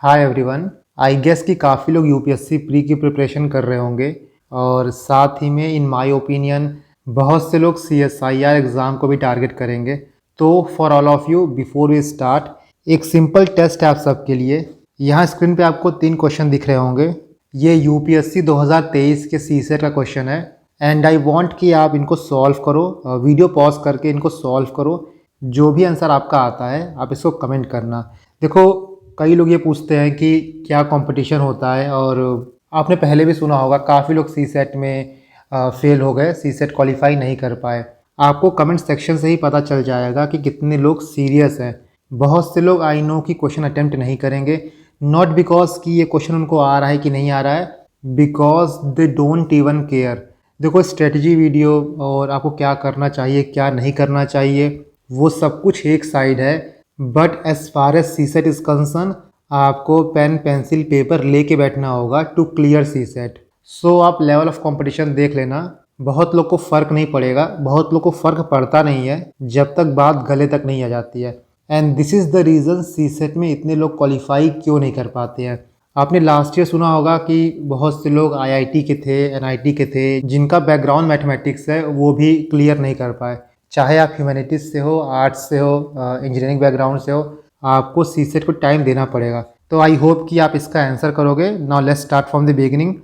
Hi everyone. I guess कि काफ़ी लोग यूपीएससी प्री की प्रिपरेशन कर रहे होंगे और साथ ही में इन माय ओपिनियन बहुत से लोग सीएसआईआर एग्ज़ाम को भी टारगेट करेंगे। तो for all of you before we start, एक सिंपल टेस्ट है आप सबके लिए। यहाँ स्क्रीन पे आपको 3 क्वेश्चन दिख रहे होंगे। ये यूपीएससी 2023 के सीसेट का क्वेश्चन है एंड आई वांट कि आप इनको सॉल्व करो, वीडियो पॉज करके इनको सॉल्व करो। जो भी आंसर आपका आता है आप इसको कमेंट करना। देखो, कई लोग ये पूछते हैं कि क्या कंपटीशन होता है, और आपने पहले भी सुना होगा काफ़ी लोग सी सेट में फेल हो गए, सी सेट क्वालिफाई नहीं कर पाए। आपको कमेंट सेक्शन से ही पता चल जाएगा कि कितने लोग सीरियस हैं। बहुत से लोग आई नो कि क्वेश्चन अटेम्प्ट नहीं करेंगे, नॉट बिकॉज कि ये क्वेश्चन उनको आ रहा है कि नहीं आ रहा है, because they don't even care. देखो, स्ट्रेटजी वीडियो और आपको क्या करना चाहिए क्या नहीं करना चाहिए वो सब कुछ एक साइड है, but as far as C SAT is concern आपको पेन पेंसिल पेपर लेके बैठना होगा to clear C SAT. So आप लेवल ऑफ कंपटीशन देख लेना। बहुत लोग को फ़र्क नहीं पड़ेगा, बहुत लोग को फ़र्क पड़ता नहीं है जब तक बात गले तक नहीं आ जाती है। And this is the reason C SAT में इतने लोग क्वालिफाई क्यों नहीं कर पाते हैं। आपने लास्ट ईयर सुना होगा कि बहुत से लोग आईआईटी के थे, एनआईटी के थे, जिनका बैकग्राउंड मैथमेटिक्स है, वो भी क्लियर नहीं कर पाए। चाहे आप ह्यूमैनिटीज़ से हो, आर्ट्स से हो, इंजीनियरिंग बैकग्राउंड से हो, आपको सी सेट को टाइम देना पड़ेगा। तो आई होप कि आप इसका आंसर करोगे। Now let's start from the beginning.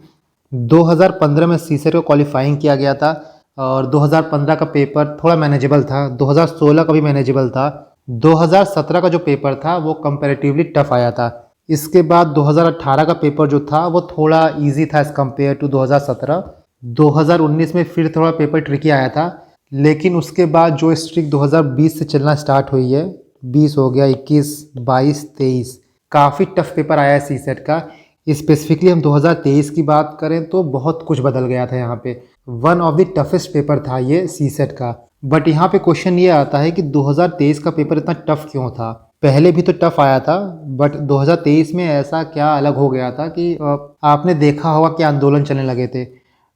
2015 में सी सेट को क्वालिफाइंग किया गया था और 2015 का पेपर थोड़ा मैनेजेबल था, 2016 का भी मैनेजेबल था, 2017 का जो पेपर था वो कंपैरेटिवली टफ आया था। इसके बाद 2018 का पेपर जो था वो थोड़ा इजी था एज़ कम्पेयर टू 2017। 2019 में फिर थोड़ा पेपर ट्रिकी आया था, लेकिन उसके बाद जो स्ट्रिक 2020 से चलना स्टार्ट हुई है, 20 हो गया, 21, 22, 23, काफ़ी टफ पेपर आया है सी सेट का। स्पेसिफिकली हम 2023 की बात करें तो बहुत कुछ बदल गया था यहाँ पे। One of the toughest paper था ये सी सेट का। बट यहाँ पे क्वेश्चन ये आता है कि 2023 का पेपर इतना टफ क्यों था। पहले भी तो टफ आया था, बट 2023 में ऐसा क्या अलग हो गया था कि आपने देखा होगा कि आंदोलन चलने लगे थे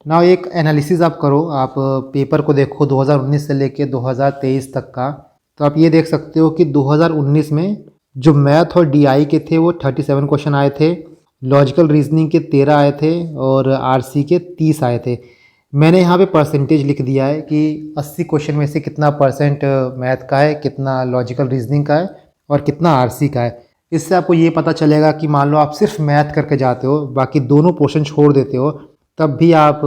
ना। एक एनालिसिस आप करो, आप पेपर को देखो 2019 से लेके 2023 तक का, तो आप ये देख सकते हो कि 2019 में जो मैथ और डीआई के थे वो 37 क्वेश्चन आए थे, लॉजिकल रीजनिंग के 13 आए थे और आरसी के 30 आए थे। मैंने यहाँ पे परसेंटेज लिख दिया है कि 80 क्वेश्चन में से कितना परसेंट मैथ का है, कितना लॉजिकल रीजनिंग का है और कितना आरसी का है। इससे आपको ये पता चलेगा कि मान लो आप सिर्फ मैथ करके जाते हो, बाकी दोनों पोर्शन छोड़ देते हो, तब भी आप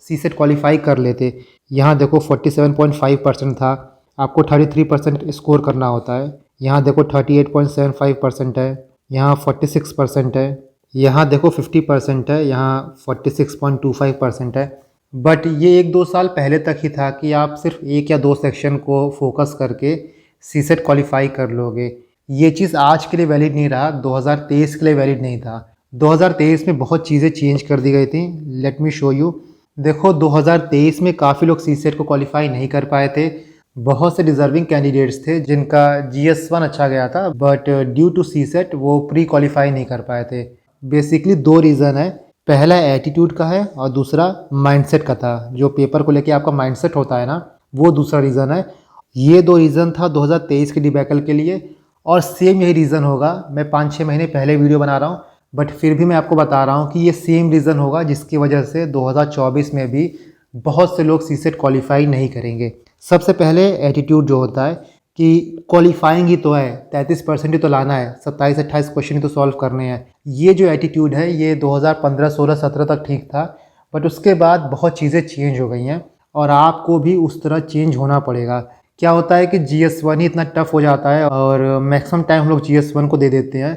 सी सेट क्वालिफाई कर लेते। यहाँ देखो 47.5% था, आपको 33% स्कोर करना होता है। यहाँ देखो 38.75% है, यहाँ 46% है, यहाँ देखो 50% है, यहाँ 46.25% है। बट ये 1-2 साल पहले तक ही था कि आप सिर्फ 1 या 2 सेक्शन को फोकस करके सी सेट क्वालिफाई कर लोगे। ये चीज़ आज के लिए वैलिड नहीं रहा, 2023 के लिए वैलिड नहीं था। 2023 में बहुत चीज़ें चेंज कर दी गई थी। Let me show you. देखो, 2023 में काफ़ी लोग सी सेट को क्वालिफाई नहीं कर पाए थे। बहुत से डिजर्विंग कैंडिडेट्स थे जिनका GS1 अच्छा गया था, but due to C SAT वो प्री क्वालिफाई नहीं कर पाए थे। बेसिकली 2 रीज़न है, पहला एटीट्यूड का है और दूसरा माइंडसेट का था। जो पेपर को लेके आपका माइंडसेट होता है ना, वो दूसरा रीज़न है। ये 2 रीज़न था 2023 के डिबैकल के लिए, और सेम यही रीज़न होगा। मैं 5-6 महीने पहले वीडियो बना रहा हूँ, बट फिर भी मैं आपको बता रहा हूँ कि ये सेम रीज़न होगा जिसकी वजह से 2024 में भी बहुत से लोग सी सेट क्वालिफाई नहीं करेंगे। सबसे पहले एटीट्यूड जो होता है कि क्वालिफाइंग ही तो है, 33% ही तो लाना है, 27-28 क्वेश्चन ही तो सॉल्व करने हैं। ये जो एटीट्यूड है ये 2015, 16, 17 तक ठीक था, बट उसके बाद बहुत चीज़ें चेंज हो गई हैं और आपको भी उस तरह चेंज होना पड़ेगा। क्या होता है कि GS1 ही इतना टफ हो जाता है और मैक्सिमम टाइम हम लोग GS1 को दे देते हैं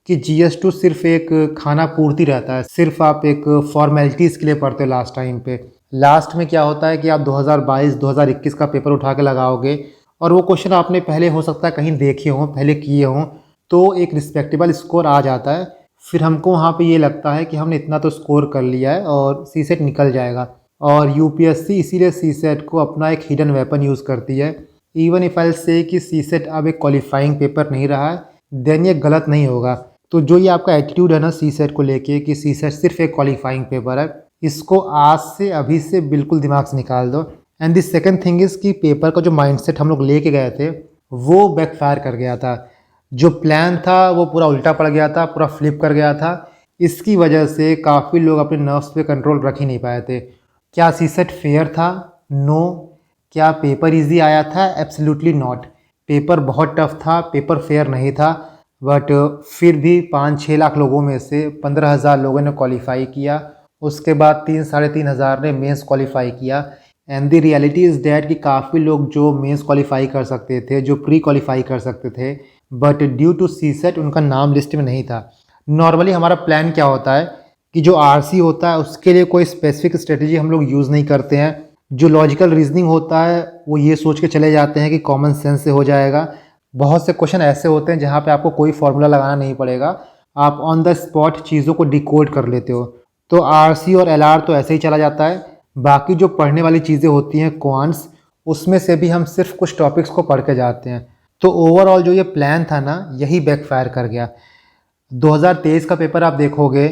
कि GS2 सिर्फ एक खाना पूर्ति रहता है, सिर्फ आप एक फॉर्मेलिटीज़ के लिए पढ़ते हो लास्ट टाइम पे। लास्ट में क्या होता है कि आप 2022, 2021 का पेपर उठा के लगाओगे और वो क्वेश्चन आपने पहले हो सकता है कहीं देखे हों, पहले किए हों, तो एक रिस्पेक्टेबल स्कोर आ जाता है। फिर हमको वहाँ पे ये लगता है कि हमने इतना तो स्कोर कर लिया है और सी सेट निकल जाएगा। और यूपीएससी इसीलिए सी सेट को अपना एक हिडन वेपन यूज़ करती है। इवन इफ आई से कि सी सेट अब एक क्वालिफाइंग पेपर नहीं रहा है, देन ये गलत नहीं होगा। तो जो ये आपका एटीट्यूड है ना सी सेट को लेके कि सी सेट सिर्फ एक क्वालिफाइंग पेपर है, इसको आज से अभी से बिल्कुल दिमाग से निकाल दो। And the second thing is कि पेपर का जो माइंडसेट हम लोग लेके गए थे वो बैकफायर कर गया था। जो प्लान था वो पूरा उल्टा पड़ गया था, पूरा फ्लिप कर गया था। इसकी वजह से काफ़ी लोग अपने नर्व्स पे कंट्रोल रख ही नहीं पाए थे। क्या सीसेट फेयर था? नो। क्या पेपर इजी आया था? Absolutely not. पेपर बहुत टफ था, पेपर फेयर नहीं था। बट फिर भी 5-6 लाख लोगों में से 15,000 लोगों ने क्वालिफाई किया। उसके बाद 3-3,500 ने मेंस क्वालिफाई किया। And the reality is that कि काफ़ी लोग जो मेंस क्वालिफाई कर सकते थे, जो प्री क्वालिफाई कर सकते थे, बट ड्यू टू सीसेट उनका नाम लिस्ट में नहीं था। नॉर्मली हमारा प्लान क्या होता है कि जो आरसी होता है उसके लिए कोई स्पेसिफिक स्ट्रेटजी हम लोग यूज़ नहीं करते हैं। जो लॉजिकल रीजनिंग होता है वो ये सोच के चले जाते हैं कि कॉमन सेंस से हो जाएगा। बहुत से क्वेश्चन ऐसे होते हैं जहाँ पे आपको कोई फॉर्मूला लगाना नहीं पड़ेगा, आप ऑन द स्पॉट चीज़ों को डिकोड कर लेते हो। तो आरसी और एलआर तो ऐसे ही चला जाता है। बाकी जो पढ़ने वाली चीज़ें होती हैं क्वांट्स, उसमें से भी हम सिर्फ कुछ टॉपिक्स को पढ़ के जाते हैं। तो ओवरऑल जो ये प्लान था ना, यही बैकफायर कर गया। 2023 का पेपर आप देखोगे,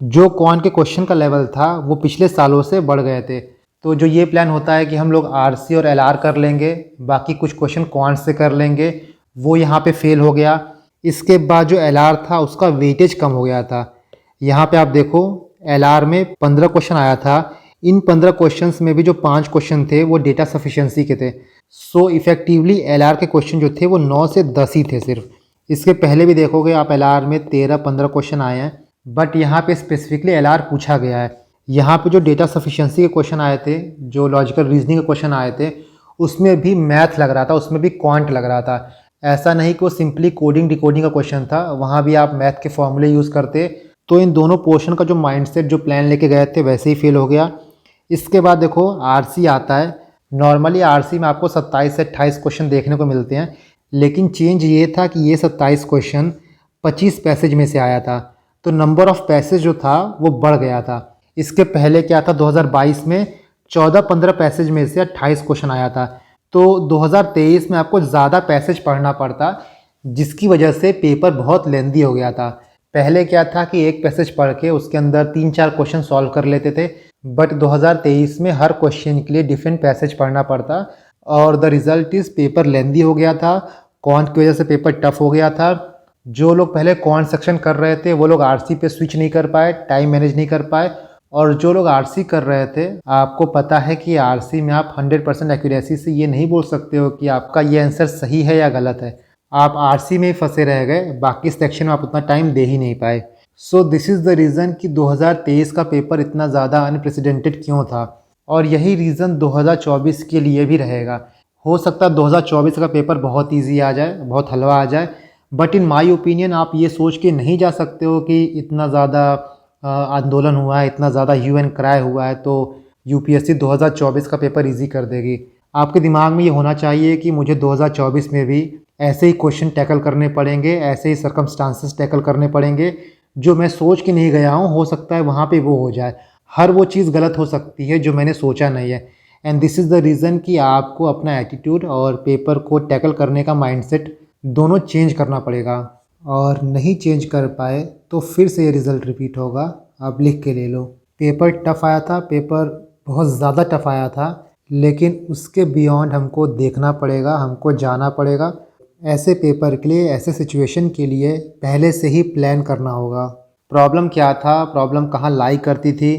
जो क्वांट के क्वेश्चन का लेवल था वो पिछले सालों से बढ़ गए थे। तो जो ये प्लान होता है कि हम लोग आरसी और एलआर कर लेंगे, बाकी कुछ क्वेश्चन क्वांट से कर लेंगे, वो यहाँ पे फेल हो गया। इसके बाद जो एलआर था उसका वेटेज कम हो गया था। यहाँ पे आप देखो, एलआर में 15 क्वेश्चन आया था। इन 15 क्वेश्चंस में भी जो 5 क्वेश्चन थे वो डेटा सफिशिएंसी के थे। सो इफेक्टिवली एलआर के क्वेश्चन जो थे वो 9 से 10 ही थे सिर्फ। इसके पहले भी देखोगे आप, एलआर में 13-15 क्वेश्चन आए हैं, बट यहाँ पे स्पेसिफिकली एलआर पूछा गया है। यहाँ पे जो डेटा सफिशिएंसी के क्वेश्चन आए थे, जो लॉजिकल रीजनिंग के क्वेश्चन आए थे, उसमें भी मैथ लग रहा था, उसमें भी क्वांट लग रहा था। ऐसा नहीं कि वो सिंपली कोडिंग डिकोडिंग का क्वेश्चन था, वहाँ भी आप मैथ के फॉर्मूले यूज़ करते। तो इन दोनों पोर्शन का जो माइंडसेट, जो प्लान लेके गए थे, वैसे ही फेल हो गया। इसके बाद देखो आरसी आता है। नॉर्मली आरसी में आपको 27 से 28 क्वेश्चन देखने को मिलते हैं, लेकिन चेंज ये था कि ये 27 क्वेश्चन 25 पैसेज में से आया था। तो नंबर ऑफ पैसेज जो था वो बढ़ गया था। इसके पहले क्या था, 2022 में 14-15 पैसेज में से 28 क्वेश्चन आया था। तो 2023 में आपको ज़्यादा पैसेज पढ़ना पड़ता, जिसकी वजह से पेपर बहुत लेंदी हो गया था। पहले क्या था कि एक पैसेज पढ़ के उसके अंदर 3-4 क्वेश्चन सॉल्व कर लेते थे, बट 2023 में हर क्वेश्चन के लिए डिफरेंट पैसेज पढ़ना पड़ता, और द रिजल्ट इज़ पेपर लेंदी हो गया था। क्वांट की वजह से पेपर टफ हो गया था। जो लोग पहले क्वांट सेक्शन कर रहे थे वो लोग आरसी पे स्विच नहीं कर पाए, टाइम मैनेज नहीं कर पाए। और जो लोग आरसी कर रहे थे, आपको पता है कि आरसी में आप 100% एक्यूरेसी से ये नहीं बोल सकते हो कि आपका ये आंसर सही है या गलत है। आप आरसी में ही फंसे रह गए, बाकी सेक्शन में आप उतना टाइम दे ही नहीं पाए। So this is the reason कि 2023 का पेपर इतना ज़्यादा अनप्रेसिडेंटेड क्यों था, और यही रीज़न 2024 के लिए भी रहेगा। हो सकता है 2024 का पेपर बहुत ईजी आ जाए, बहुत हलवा आ जाए, बट इन माय ओपिनियन आप ये सोच के नहीं जा सकते हो कि इतना ज़्यादा आंदोलन हुआ है, इतना ज़्यादा ह्यू एंड क्राई हुआ है तो यूपीएससी 2024 का पेपर इजी कर देगी। आपके दिमाग में ये होना चाहिए कि मुझे 2024 में भी ऐसे ही क्वेश्चन टैकल करने पड़ेंगे, ऐसे ही सर्कमस्टांसेस टैकल करने पड़ेंगे जो मैं सोच के नहीं गया हूँ। हो सकता है वहाँ पे वो हो जाए, हर वो चीज़ गलत हो सकती है जो मैंने सोचा नहीं है। And this is the reason कि आपको अपना एटीट्यूड और पेपर को टैकल करने का माइंडसेट दोनों चेंज करना पड़ेगा। और नहीं चेंज कर पाए तो फिर से ये रिज़ल्ट रिपीट होगा। आप लिख के ले लो, पेपर टफ़ आया था, पेपर बहुत ज़्यादा टफ़ आया था, लेकिन उसके बियॉन्ड हमको देखना पड़ेगा, हमको जाना पड़ेगा। ऐसे पेपर के लिए, ऐसे सिचुएशन के लिए पहले से ही प्लान करना होगा। प्रॉब्लम क्या था, प्रॉब्लम कहाँ लाई करती थी,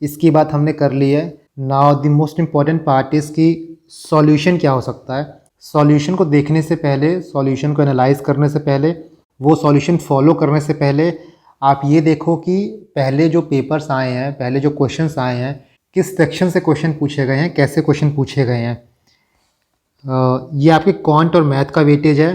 इसकी बात हमने कर ली है। Now the most important part is कि सॉल्यूशन क्या हो सकता है। सॉल्यूशन को देखने से पहले, सॉल्यूशन को एनालाइज करने से पहले, वो सॉल्यूशन फॉलो करने से पहले आप ये देखो कि पहले जो पेपर्स आए हैं, पहले जो क्वेश्चंस आए हैं, किस सेक्शन से क्वेश्चन पूछे गए हैं, कैसे क्वेश्चन पूछे गए हैं। ये आपके क्वांट और मैथ का वेटेज है।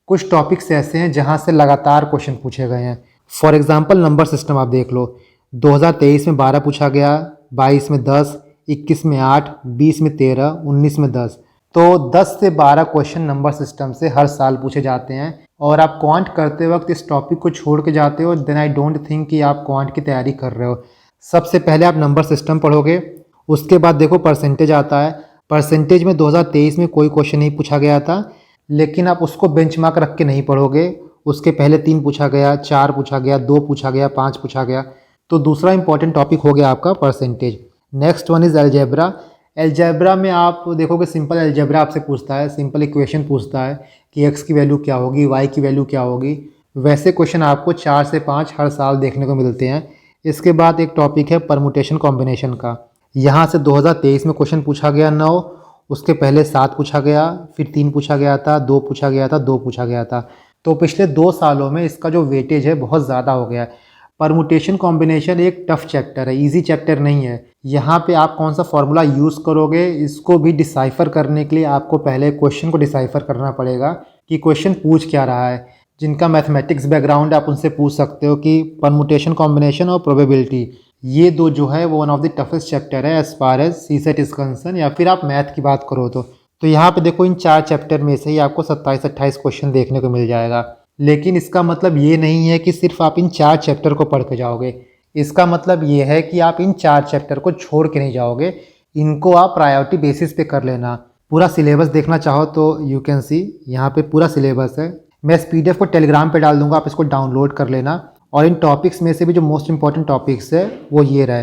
कुछ टॉपिक्स ऐसे हैं जहाँ से लगातार क्वेश्चन पूछे गए हैं। फॉर एग्जांपल नंबर सिस्टम आप देख लो, 2023 में 12 पूछा गया, 22 में 10, 21 में 8, 20 में 13, 19 में 10। तो 10 से 12 क्वेश्चन नंबर सिस्टम से हर साल पूछे जाते हैं, और आप क्वांट करते वक्त इस टॉपिक को छोड़ के जाते हो, देन आई डोंट थिंक कि आप क्वांट की तैयारी कर रहे हो। सबसे पहले आप नंबर सिस्टम पढ़ोगे, उसके बाद देखो परसेंटेज आता है। परसेंटेज में 2023 में कोई क्वेश्चन नहीं पूछा गया था, लेकिन आप उसको बेंचमार्क रख के नहीं पढ़ोगे। उसके पहले 3 पूछा गया, 4 पूछा गया, 2 पूछा गया, 5 पूछा गया। तो दूसरा इंपॉर्टेंट टॉपिक हो गया आपका percentage. Next one is algebra. Algebra में आप देखोगे सिंपल अलजेब्रा आपसे पूछता है, सिंपल इक्वेशन पूछता है कि x की वैल्यू क्या होगी, y की वैल्यू क्या होगी। वैसे क्वेश्चन आपको 4 से 5 हर साल देखने को मिलते हैं। इसके बाद एक टॉपिक है परमुटेशन कॉम्बिनेशन का। यहाँ से 2023 में क्वेश्चन पूछा गया 9, उसके पहले 7 पूछा गया, फिर 3 पूछा गया था, 2 पूछा गया था, 2 पूछा गया था। तो पिछले 2 सालों में इसका जो वेटेज है बहुत ज़्यादा हो गया है। परमुटेशन कॉम्बिनेशन एक टफ चैप्टर है, इजी चैप्टर नहीं है। यहाँ पे आप कौन सा फॉर्मूला यूज़ करोगे, इसको भी डिसाइफर करने के लिए आपको पहले क्वेश्चन को डिसाइफर करना पड़ेगा कि क्वेश्चन पूछ क्या रहा है। जिनका मैथमेटिक्स बैकग्राउंड है आप उनसे पूछ सकते हो कि परमुटेशन कॉम्बिनेशन और प्रोबेबिलिटी, ये दो जो है वो one of the toughest chapter है as far as CSAT is concern, या फिर आप मैथ की बात करो तो यहाँ पे देखो इन 4 चैप्टर में से ही आपको 27-28 क्वेश्चन देखने को मिल जाएगा। लेकिन इसका मतलब ये नहीं है कि सिर्फ आप इन 4 चैप्टर को पढ़ के जाओगे। इसका मतलब ये है कि आप इन 4 चैप्टर को छोड़ के नहीं जाओगे, इनको आप प्रायोरिटी बेसिस पे कर लेना। पूरा सिलेबस देखना चाहो तो यू कैन सी, यहाँ पे पूरा सिलेबस है। मैं इस PDF को टेलीग्राम पे डाल दूंगा, आप इसको डाउनलोड कर लेना। और इन टॉपिक्स में से भी जो मोस्ट इंपॉर्टेंट टॉपिक्स है वो ये रहे।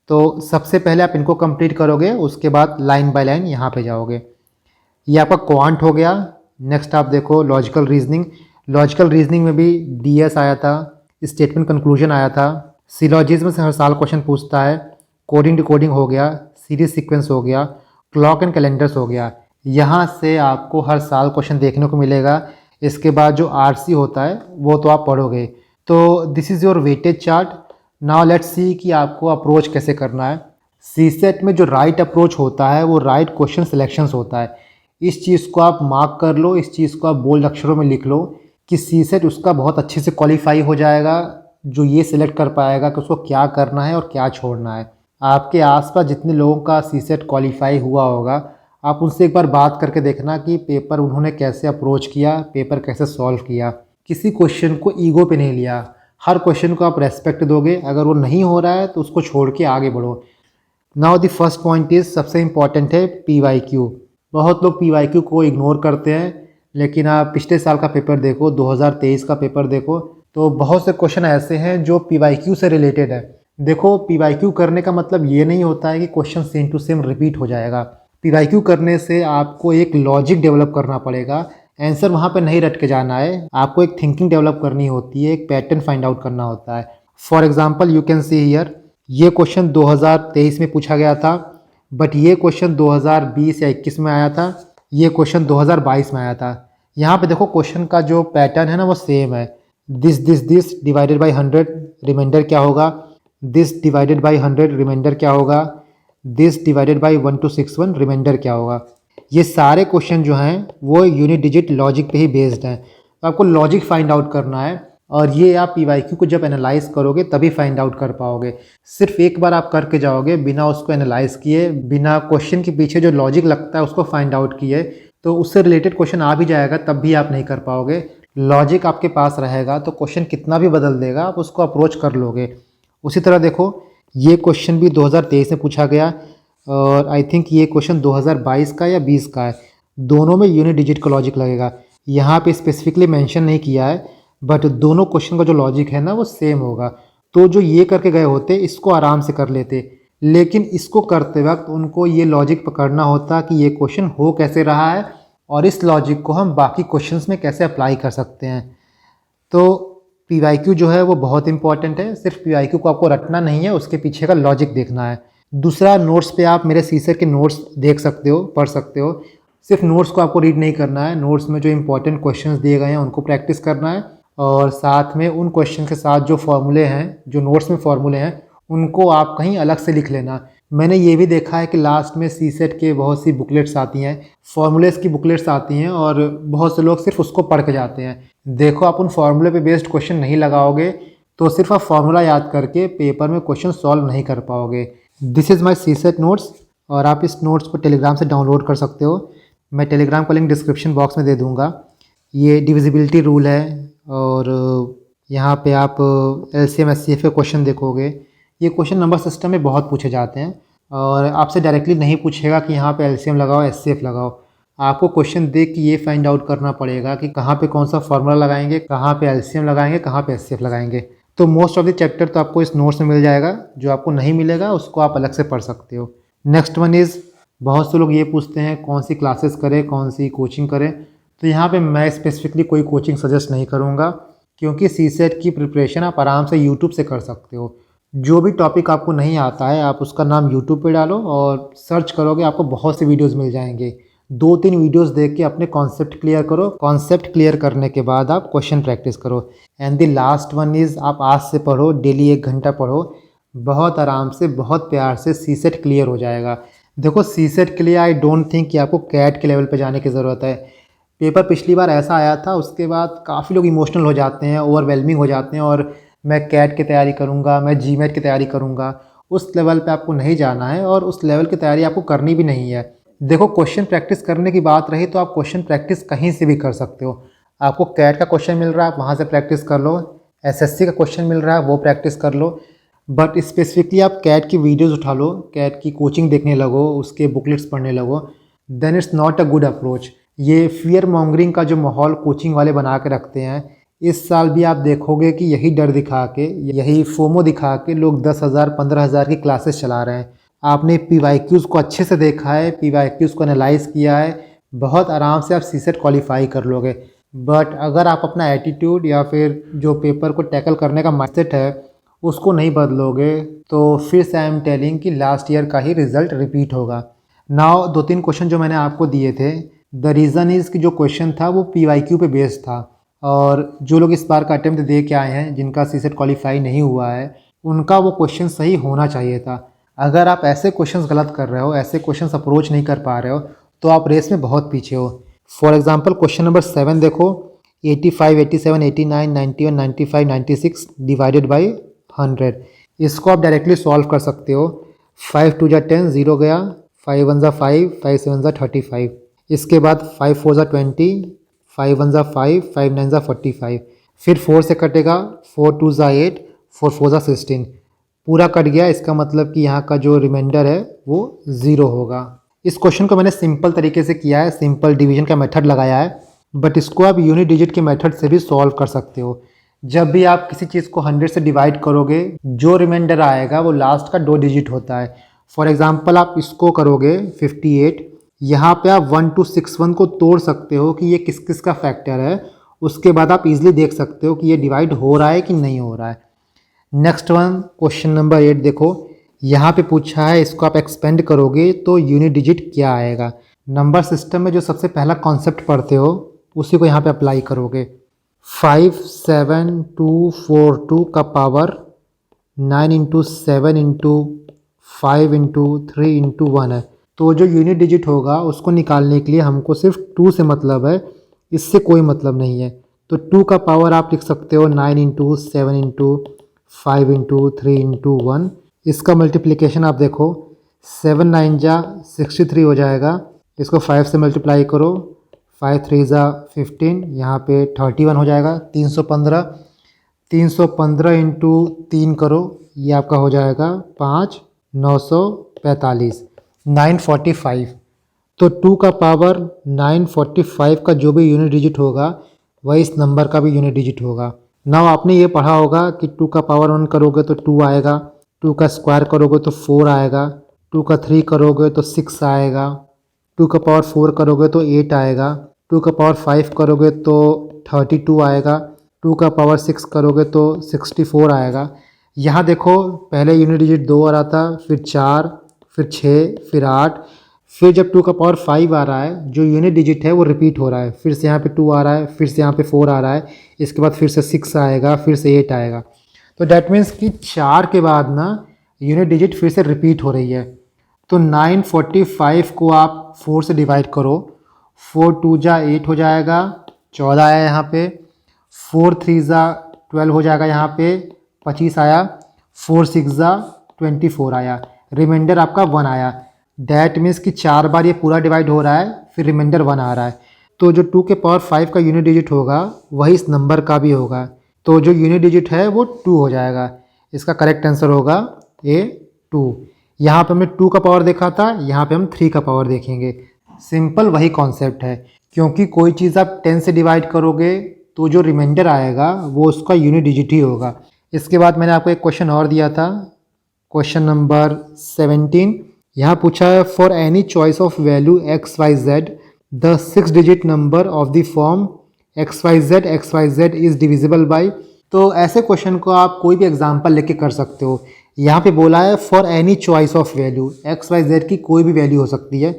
तो सबसे पहले आप इनको कंप्लीट करोगे, उसके बाद लाइन बाय लाइन यहाँ पे जाओगे। ये आपका क्वांट हो गया। नेक्स्ट आप देखो लॉजिकल रीजनिंग। लॉजिकल रीजनिंग में भी DS आया था, स्टेटमेंट कंक्लूजन आया था, सिलॉजिज्म से हर साल क्वेश्चन पूछता है, कोडिंग डिकोडिंग हो गया, सीरीज सीक्वेंस हो गया, क्लॉक एंड कैलेंडर्स हो गया। यहाँ से आपको हर साल क्वेश्चन देखने को मिलेगा। इसके बाद जो RC होता है वो तो आप पढ़ोगे। तो this is your weightage chart. Now let's see कि आपको अप्रोच कैसे करना है। सीसेट में जो राइट अप्रोच होता है वो राइट क्वेश्चन सिलेक्शंस होता है। इस चीज़ को आप मार्क कर लो, इस चीज़ को आप बोल्ड अक्षरों में लिख लो कि सीसेट उसका बहुत अच्छे से क्वालिफाई हो जाएगा जो ये सिलेक्ट कर पाएगा कि उसको क्या करना है और क्या छोड़ना है। आपके आसपास जितने लोगों का सीसेट क्वालिफाई हुआ होगा, आप उनसे एक बार बात करके देखना कि पेपर उन्होंने कैसे अप्रोच किया, पेपर कैसे सॉल्व किया। किसी क्वेश्चन को ईगो पे नहीं लिया, हर क्वेश्चन को आप रेस्पेक्ट दोगे। अगर वो नहीं हो रहा है तो उसको छोड़ के आगे बढ़ो। Now the first point is, सबसे इंपॉर्टेंट है PYQ। बहुत लोग PYQ को इग्नोर करते हैं, लेकिन आप पिछले साल का पेपर देखो, 2023 का पेपर देखो, तो बहुत से क्वेश्चन ऐसे हैं जो PYQ से रिलेटेड है। देखो PYQ करने का मतलब ये नहीं होता है कि question same to same repeat हो जाएगा। PYQ करने से आपको एक लॉजिक डेवलप करना पड़ेगा। आंसर वहाँ पे नहीं रट के जाना है, आपको एक थिंकिंग डेवलप करनी होती है, एक पैटर्न फाइंड आउट करना होता है। For example you can see here, ये क्वेश्चन 2023 में पूछा गया था, बट ये क्वेश्चन 2020 या 21 में आया था, ये क्वेश्चन 2022 में आया था। यहाँ पे देखो क्वेश्चन का जो पैटर्न है ना वो सेम है। दिस डिवाइडेड बाई 100, रिमाइंडर क्या होगा, दिस डिवाइडेड बाई 100, रिमाइंडर क्या होगा, दिस डिवाइडेड बाई 1261, रिमाइंडर क्या होगा। ये सारे क्वेश्चन जो हैं वो यूनिट डिजिट लॉजिक पे ही बेस्ड हैं। तो आपको लॉजिक फाइंड आउट करना है, और ये आप PYQ को जब एनालाइज करोगे तभी फाइंड आउट कर पाओगे। सिर्फ एक बार आप करके जाओगे बिना उसको एनालाइज किए, बिना क्वेश्चन के पीछे जो लॉजिक लगता है उसको फाइंड आउट किए, तो उससे रिलेटेड क्वेश्चन आ भी जाएगा तब भी आप नहीं कर पाओगे। लॉजिक आपके पास रहेगा तो क्वेश्चन कितना भी बदल देगा आप उसको अप्रोच कर लोगे। उसी तरह देखो ये क्वेश्चन भी 2023 में पूछा गया, और आई थिंक ये क्वेश्चन 2022 का या 20 का है। दोनों में यूनिट डिजिट का लॉजिक लगेगा। यहाँ पे स्पेसिफिकली मेंशन नहीं किया है, बट दोनों क्वेश्चन का जो लॉजिक है ना वो सेम होगा। तो जो ये करके गए होते इसको आराम से कर लेते, लेकिन इसको करते वक्त उनको ये लॉजिक पकड़ना होता कि ये क्वेश्चन हो कैसे रहा है और इस लॉजिक को हम बाकी क्वेश्चंस में कैसे अप्लाई कर सकते हैं। तो PYQ जो है वो बहुत इंपॉर्टेंट है। सिर्फ PYQ को आपको रटना नहीं है, उसके पीछे का लॉजिक देखना है। दूसरा, नोट्स पे आप मेरे सीसेट के नोट्स देख सकते हो, पढ़ सकते हो। सिर्फ नोट्स को आपको रीड नहीं करना है, नोट्स में जो इंपॉर्टेंट क्वेश्चंस दिए गए हैं उनको प्रैक्टिस करना है, और साथ में उन क्वेश्चन के साथ जो फॉर्मूले हैं, जो नोट्स में फॉर्मूले हैं, उनको आप कहीं अलग से लिख लेना। मैंने ये भी देखा है कि लास्ट में सीसेट के बहुत सी बुकलेट्स आती हैं, फॉर्मूलेस की बुकलेट्स आती हैं, और बहुत से लोग सिर्फ उसको पढ़ के जाते हैं। देखो आप उन फॉर्मूले पे बेस्ड क्वेश्चन नहीं लगाओगे तो सिर्फ आप फॉर्मूला याद करके पेपर में क्वेश्चन सॉल्व नहीं कर पाओगे। This is my CSAT notes, और आप इस नोट्स को टेलीग्राम से डाउनलोड कर सकते हो। मैं टेलीग्राम का लिंक डिस्क्रिप्शन बॉक्स में दे दूँगा। ये डिविजिबिलिटी रूल है, और यहाँ पे आप LCM SCF के क्वेश्चन देखोगे। ये क्वेश्चन नंबर सिस्टम में बहुत पूछे जाते हैं, और आपसे डायरेक्टली नहीं पूछेगा कि यहाँ पे LCM लगाओ SCF लगाओ। आपको क्वेश्चन देख के ये फाइंड आउट करना पड़ेगा कि कहाँ पे कौन सा फॉर्मूला लगाएंगे, कहाँ पे LCM लगाएंगे, कहाँ पे SCF लगाएंगे। तो मोस्ट ऑफ द चैप्टर तो आपको इस नोट्स में मिल जाएगा, जो आपको नहीं मिलेगा उसको आप अलग से पढ़ सकते हो। नेक्स्ट वन इज़, बहुत से लोग ये पूछते हैं कौन सी क्लासेस करें, कौन सी कोचिंग करें। तो यहाँ पे मैं स्पेसिफिकली कोई कोचिंग सजेस्ट नहीं करूँगा, क्योंकि सीसेट की प्रिपरेशन आप आराम से यूट्यूब से कर सकते हो। जो भी टॉपिक आपको नहीं आता है आप उसका नाम यूट्यूब पे डालो और सर्च करोगे, आपको बहुत से वीडियोस मिल जाएंगे। 2-3 वीडियोस देख के अपने कॉन्सेप्ट क्लियर करो। कॉन्सेप्ट क्लियर करने के बाद आप क्वेश्चन प्रैक्टिस करो। And the last one is, आप आज से पढ़ो, डेली 1 घंटा पढ़ो, बहुत आराम से, बहुत प्यार से सीसेट क्लियर हो जाएगा। देखो, सीसेट के लिए आई डोंट थिंक कि आपको कैट के लेवल पे जाने की ज़रूरत है। पेपर पिछली बार ऐसा आया था, उसके बाद काफ़ी लोग इमोशनल हो जाते हैं, ओवरवेलमिंग हो जाते हैं और मैं कैट की तैयारी करूँगा, मैं जीमेट की तैयारी करूँगा। उस लेवल पे आपको नहीं जाना है और उस लेवल की तैयारी आपको करनी भी नहीं है। देखो, क्वेश्चन प्रैक्टिस करने की बात रही तो आप क्वेश्चन प्रैक्टिस कहीं से भी कर सकते हो। आपको कैट का क्वेश्चन मिल रहा है, आप वहाँ से प्रैक्टिस कर लो। एसएससी का क्वेश्चन मिल रहा है, वो प्रैक्टिस कर लो। बट स्पेसिफिकली आप कैट की वीडियोज़ उठा लो, कैट की कोचिंग देखने लगो, उसके बुकलेट्स पढ़ने लगो, then it's not a good approach. ये फियर मॉन्गरिंग का जो माहौल कोचिंग वाले बना के रखते हैं, इस साल भी आप देखोगे कि यही डर दिखा के, यही फोमो दिखा के लोग 10,000 15,000 की क्लासेस चला रहे हैं। आपने पीवाईक्यूज़ को अच्छे से देखा है, पीवाईक्यूज़ को एनालाइज किया है, बहुत आराम से आप सीसेट क्वालिफाई कर लोगे। बट अगर आप अपना एटीट्यूड या फिर जो पेपर को टैकल करने का माइंडसेट है उसको नहीं बदलोगे, तो फिर से आई एम टेलिंग कि लास्ट ईयर का ही रिज़ल्ट रिपीट होगा। नाउ 2-3 क्वेश्चन जो मैंने आपको दिए थे, द रीज़न इज़ कि जो क्वेश्चन था वो पीवाईक्यू पे बेस्ड था, और जो लोग इस बार का अटेम्प्ट दे के आए हैं, जिनका सीसेट क्वालिफाई नहीं हुआ है, उनका वो क्वेश्चन सही होना चाहिए था। अगर आप ऐसे क्वेश्चंस गलत कर रहे हो, ऐसे क्वेश्चंस अप्रोच नहीं कर पा रहे हो, तो आप रेस में बहुत पीछे हो। फॉर एग्जांपल क्वेश्चन नंबर 7 देखो, 85, 87, 89, 91, 95, 96 डिवाइडेड बाई 100। इसको आप डायरेक्टली सॉल्व कर सकते हो। 5 2 जा 10, 0 गया, 5 1 जा 5, 5 7 जा 35। इसके बाद 5 4 जा 20, 5 1 जा 5, 5 9 जा 45। फिर 4 से कटेगा, 4 2 जा 8, 4 4 जा 16। पूरा कट गया, इसका मतलब कि यहाँ का जो रिमाइंडर है वो 0 होगा। इस क्वेश्चन को मैंने सिंपल तरीके से किया है, सिंपल डिवीजन का मेथड लगाया है, बट इसको आप यूनिट डिजिट के मेथड से भी सॉल्व कर सकते हो। जब भी आप किसी चीज़ को 100 से डिवाइड करोगे, जो रिमाइंडर आएगा वो लास्ट का 2 डिजिट होता है। फॉर एग्जांपल आप इसको करोगे 58, यहाँ पे आप 1261 को तोड़ सकते हो कि ये किस किस का फैक्टर है। उसके बाद आप इजीली देख सकते हो कि ये डिवाइड हो रहा है कि नहीं हो रहा है। नेक्स्ट वन, क्वेश्चन नंबर 8 देखो, यहाँ पे पूछा है, इसको आप एक्सपेंड करोगे तो यूनिट डिजिट क्या आएगा। नंबर सिस्टम में जो सबसे पहला कॉन्सेप्ट पढ़ते हो उसी को यहाँ पे अप्लाई करोगे। 5 7 2 4 2 का power 9 into 7 into 5 into 3 into 1 है। तो जो यूनिट डिजिट होगा उसको निकालने के लिए हमको सिर्फ 2 से मतलब है, इससे कोई मतलब नहीं है। तो 2 का पावर आप लिख सकते हो 9 इंटू 7 इंटू 5 इंटू 3 इंटू 1। इसका मल्टीप्लिकेशन आप देखो, 7 9 जा 63 हो जाएगा। इसको 5 से मल्टीप्लाई करो, 5 3 जा 15, यहाँ पे 31 हो जाएगा। 315 इंटू 3 करो, ये आपका हो जाएगा 5 945 945। तो 2 का पावर 945 का जो भी यूनिट डिजिट होगा वही इस नंबर का भी यूनिट डिजिट होगा। नाउ आपने ये पढ़ा होगा कि 2 का पावर 1 करोगे तो 2 आएगा, 2 का स्क्वायर करोगे तो 4 आएगा, 2 का 3 करोगे तो 6 आएगा, 2 का पावर 4 करोगे तो 8 आएगा, 2 का पावर 5 करोगे तो 32 आएगा, 2 का पावर 6 करोगे तो 64 आएगा। यहाँ देखो, पहले यूनिट डिजिट 2 आ रहा था, फिर 4, फिर 6, फिर 8, फिर जब 2 का पावर 5 आ रहा है, जो यूनिट डिजिट है वो रिपीट हो रहा है। फिर से यहाँ पे 2 आ रहा है, फिर से यहाँ पे 4 आ रहा है, इसके बाद फिर से 6 आएगा, फिर से 8 आएगा। तो डैट मीन्स कि 4 के बाद ना यूनिट डिजिट फिर से रिपीट हो रही है। तो 945 को आप 4 से डिवाइड करो, 4 2 जा 8 हो जाएगा, 14 आया यहाँ पे, 4 3 जा 12 हो जाएगा, यहाँ पे 25 आया, 4 6 जा 24 आया, रिमाइंडर आपका 1 आया। डैट मीन्स कि 4 बार ये पूरा डिवाइड हो रहा है, फिर रिमाइंडर 1 आ रहा है। तो जो 2 के पावर 5 का यूनिट डिजिट होगा वही इस नंबर का भी होगा। तो जो यूनिट डिजिट है वो 2 हो जाएगा। इसका करेक्ट आंसर होगा ए 2। यहाँ पे हमने 2 का पावर देखा था, यहाँ पे हम 3 का पावर देखेंगे। सिंपल वही कॉन्सेप्ट है, क्योंकि कोई चीज़ आप 10 से डिवाइड करोगे तो जो रिमाइंडर आएगा वो उसका यूनिट डिजिट ही होगा। इसके बाद मैंने आपको एक क्वेश्चन और दिया था, क्वेश्चन नंबर 17। यहाँ पूछा है, for any choice of value x y z the 6 digit number of the form XYZ is divisible by. तो ऐसे क्वेश्चन को आप कोई भी एग्जांपल लेके कर सकते हो। यहाँ पे बोला है for any choice of value, XYZ की कोई भी वैल्यू हो सकती है।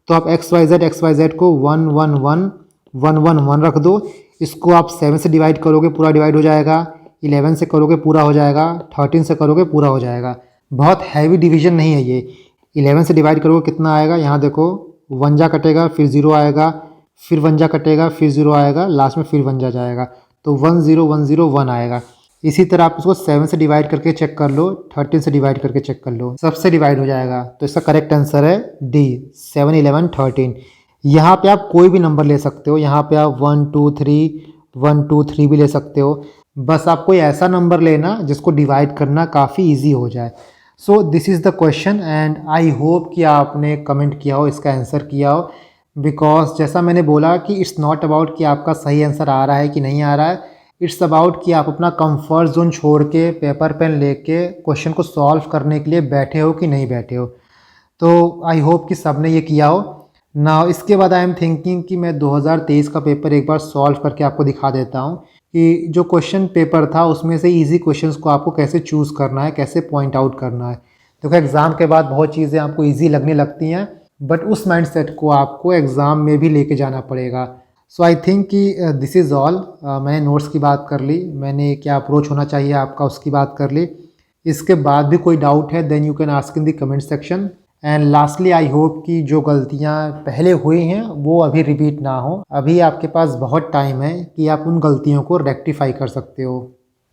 तो आप XYZ को 1 1 1 1 1 1 रख दो। इसको आप 7 से डिवाइड करोगे पूरा डिवाइड हो जाएगा, 11 से करोगे पूरा हो जाएगा, 13 से करोगे पूरा हो जाएगा। बहुत हैवी डिवीजन नहीं है ये। 11 से डिवाइड करोगे कितना आएगा, यहाँ देखो 1 जा कटेगा, फिर 0 आएगा, फिर 1 जा कटेगा, फिर 0 आएगा, लास्ट में फिर 1 जा जाएगा, तो 1 0 1 0 1 आएगा। इसी तरह आप इसको 7 से डिवाइड करके चेक कर लो, 13 से डिवाइड करके चेक कर लो, सबसे डिवाइड हो जाएगा। तो इसका करेक्ट आंसर है डी, 7 11 13। यहाँ पे आप कोई भी नंबर ले सकते हो, यहाँ पे आप 1 2 3 भी ले सकते हो। बस आप कोई ऐसा नंबर लेना जिसको डिवाइड करना काफ़ी ईजी हो जाए। So this is the question and I hope कि आपने कमेंट किया हो, इसका आंसर किया हो। बिकॉज जैसा मैंने बोला कि इट्स नॉट अबाउट कि आपका सही आंसर आ रहा है कि नहीं आ रहा है, इट्स अबाउट कि आप अपना कंफर्ट जोन छोड़ के पेपर पेन लेके क्वेश्चन को सॉल्व करने के लिए बैठे हो कि नहीं बैठे हो। तो आई होप कि सब ने ये किया हो ना। इसके बाद आई एम थिंकिंग कि मैं 2023 का पेपर एक बार सॉल्व करके आपको दिखा देता हूँ कि जो क्वेश्चन पेपर था उसमें से इजी क्वेश्चंस को आपको कैसे चूज़ करना है, कैसे पॉइंट आउट करना है। देखो एग्ज़ाम के बाद बहुत चीज़ें आपको ईजी लगने लगती हैं, बट उस माइंडसेट को आपको एग्ज़ाम में भी लेके जाना पड़ेगा। सो आई थिंक कि दिस इज़ ऑल। मैंने नोट्स की बात कर ली, मैंने क्या अप्रोच होना चाहिए आपका उसकी बात कर ली। इसके बाद भी कोई डाउट है then you can ask in the comment section. And lastly I hope कि जो गलतियाँ पहले हुई हैं वो अभी रिपीट ना हो। अभी आपके पास बहुत टाइम है कि आप उन गलतियों को रेक्टिफाई कर सकते हो।